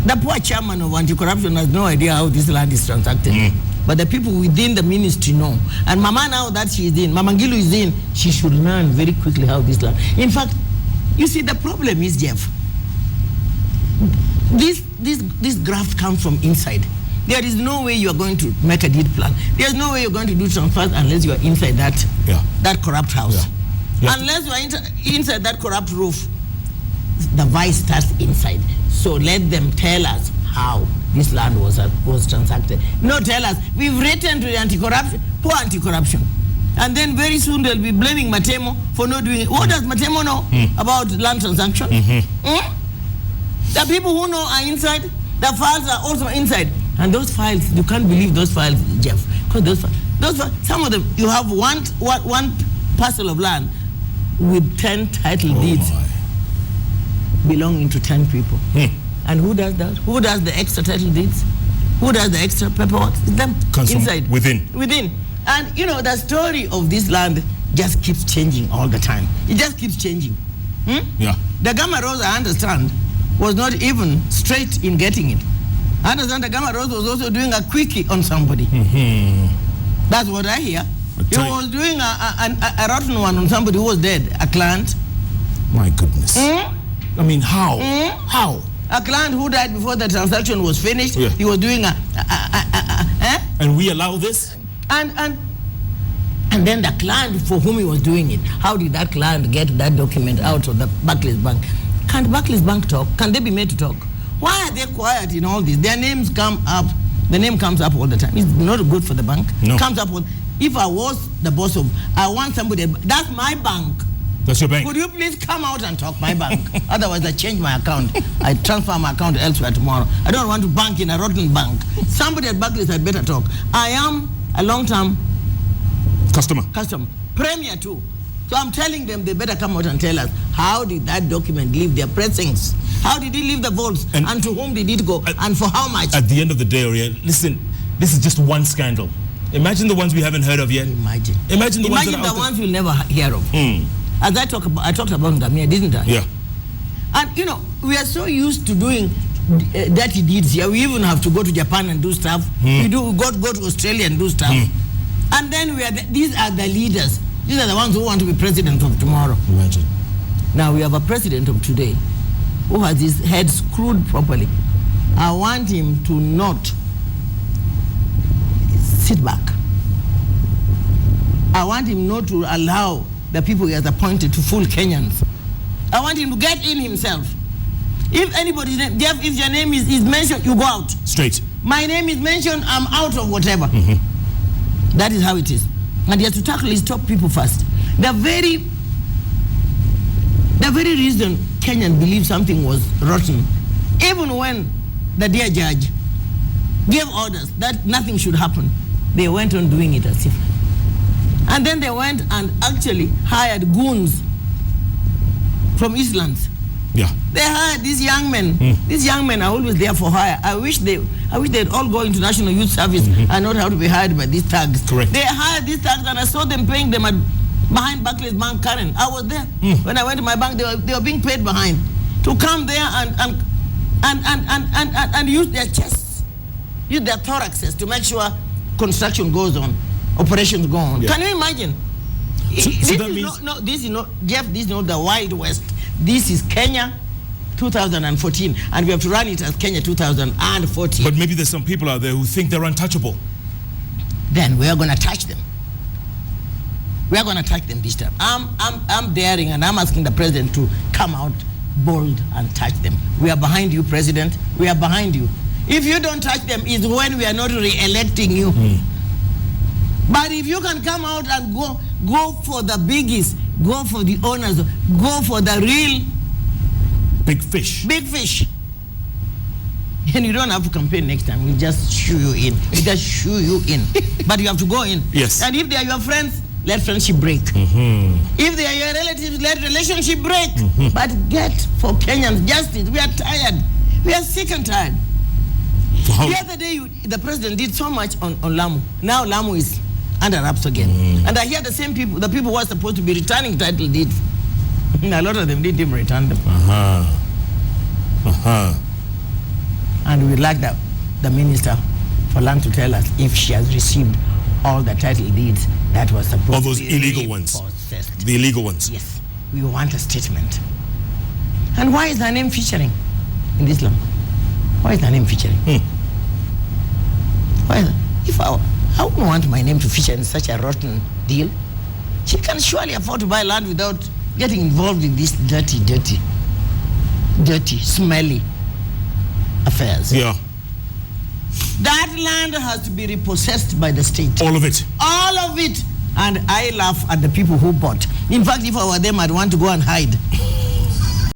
The poor chairman of anti-corruption has no idea how this land is transacted. But the people within the ministry know. And Mama, now that she is in, Mama Ngilu is in, she should learn very quickly how this land. In fact, you see, the problem is, Jeff, this graft comes from inside. There is no way you are going to make a deed plan. There is no way you're going to do transfers unless you are inside that corrupt house. Yeah. Unless you are inside that corrupt roof, the vice starts inside. So let them tell us how this land was transacted. No, tell us. We've written to the anti-corruption, poor anti-corruption. And then very soon they'll be blaming Matemo for not doing it. What does Matemo know about land transaction? The people who know are inside. The files are also inside. And those files, you can't believe those files, Jeff. Because those files, some of them, you have one parcel of land with 10 title deeds belonging to 10 people. And who does that? Who does the extra title deeds? Who does the extra paperwork? It's them inside. Within. And you know, the story of this land just keeps changing all the time. It just keeps changing. Yeah. The Gamma Rose, I understand, was not even straight in getting it. I understand the Gamma Rose was also doing a quickie on somebody. That's what I hear. He was doing a rotten one on somebody who was dead, a client. My goodness. I mean, how? How? A client who died before the transaction was finished. Yeah. He was doing And we allow this? And then the client for whom he was doing it, how did that client get that document out of the Barclays Bank? Can Barclays Bank talk? Can they be made to talk? Why are they quiet in all this? Their names come up. The name comes up all the time. It's not good for the bank. No. Comes up. If I was the boss of, I want somebody. That's my bank. That's your bank. Could you please come out and talk my bank? Otherwise, I change my account. I transfer my account elsewhere tomorrow. I don't want to bank in a rotten bank. Somebody at Barclays had better talk. I am a long-term customer. Premier too. So I'm telling them they better come out and tell us, how did that document leave their precincts? How did it leave the vaults? And to whom did it go? And for how much? At the end of the day, Orie, listen, this is just one scandal. Imagine the ones we haven't heard of yet. Imagine the ones we'll never hear of. As I talked about Ngamia, didn't I? Yeah. And you know, we are so used to doing dirty deeds here. We even have to go to Japan and do stuff. We go to Australia and do stuff. And then these are the leaders. These are the ones who want to be president of tomorrow. Imagine. Now we have a president of today who has his head screwed properly. I want him to not sit back. I want him not to allow the people he has appointed to fool Kenyans. I want him to get in himself. If anybody's name, Jeff, if your name is mentioned, you go out. Straight. My name is mentioned, I'm out of whatever. That is how it is. And he has to tackle his top people first. The very reason Kenyans believe something was rotten, even when the dear judge gave orders that nothing should happen, they went on doing it as if. And then they went and actually hired goons from Eastlands. Yeah. They hired these young men. These young men are always there for hire. I wish they'd all go into National Youth Service and not have to be hired by these thugs. Correct. They hired these thugs and I saw them paying them behind Barclays Bank, Karen. I was there. When I went to my bank, they were being paid behind to come there and use their chests, use their thoraxes to make sure construction goes on, operations go on. Yeah. Can you imagine? This is not Jeff, this is not the Wild West. This is Kenya 2014, and we have to run it as Kenya 2014. But maybe there's some people out there who think they're untouchable. Then we are going to touch them. We are going to touch them this time. I'm daring, and I'm asking the president to come out bold and touch them. We are behind you, President. We are behind you. If you don't touch them, it's when we are not re-electing you. But if you can come out and go for the biggies, go for the owners, go for the real big fish. Big fish. And you don't have to campaign next time. We'll just shoo you in. We'll just shoo you in. But you have to go in. Yes. And if they are your friends, let friendship break. If they are your relatives, let relationship break. But get for Kenyans justice. We are tired. We are sick and tired. The other day, the president did so much on Lamu. Now Lamu is under wraps again. And I hear the same people, the people who are supposed to be returning title deeds, a lot of them didn't even return them. And we'd like the Minister for Land to tell us if she has received all the title deeds that was supposed all those to be illegal ones. repossessed. The illegal ones. Yes. We want a statement. And why is her name featuring in this law? Why is her name featuring? Why? If I wouldn't want my name to feature in such a rotten deal. She can surely afford to buy land without getting involved in these dirty, smelly affairs. Yeah. That land has to be repossessed by the state. All of it. All of it. And I laugh at the people who bought. In fact, if I were them, I'd want to go and hide.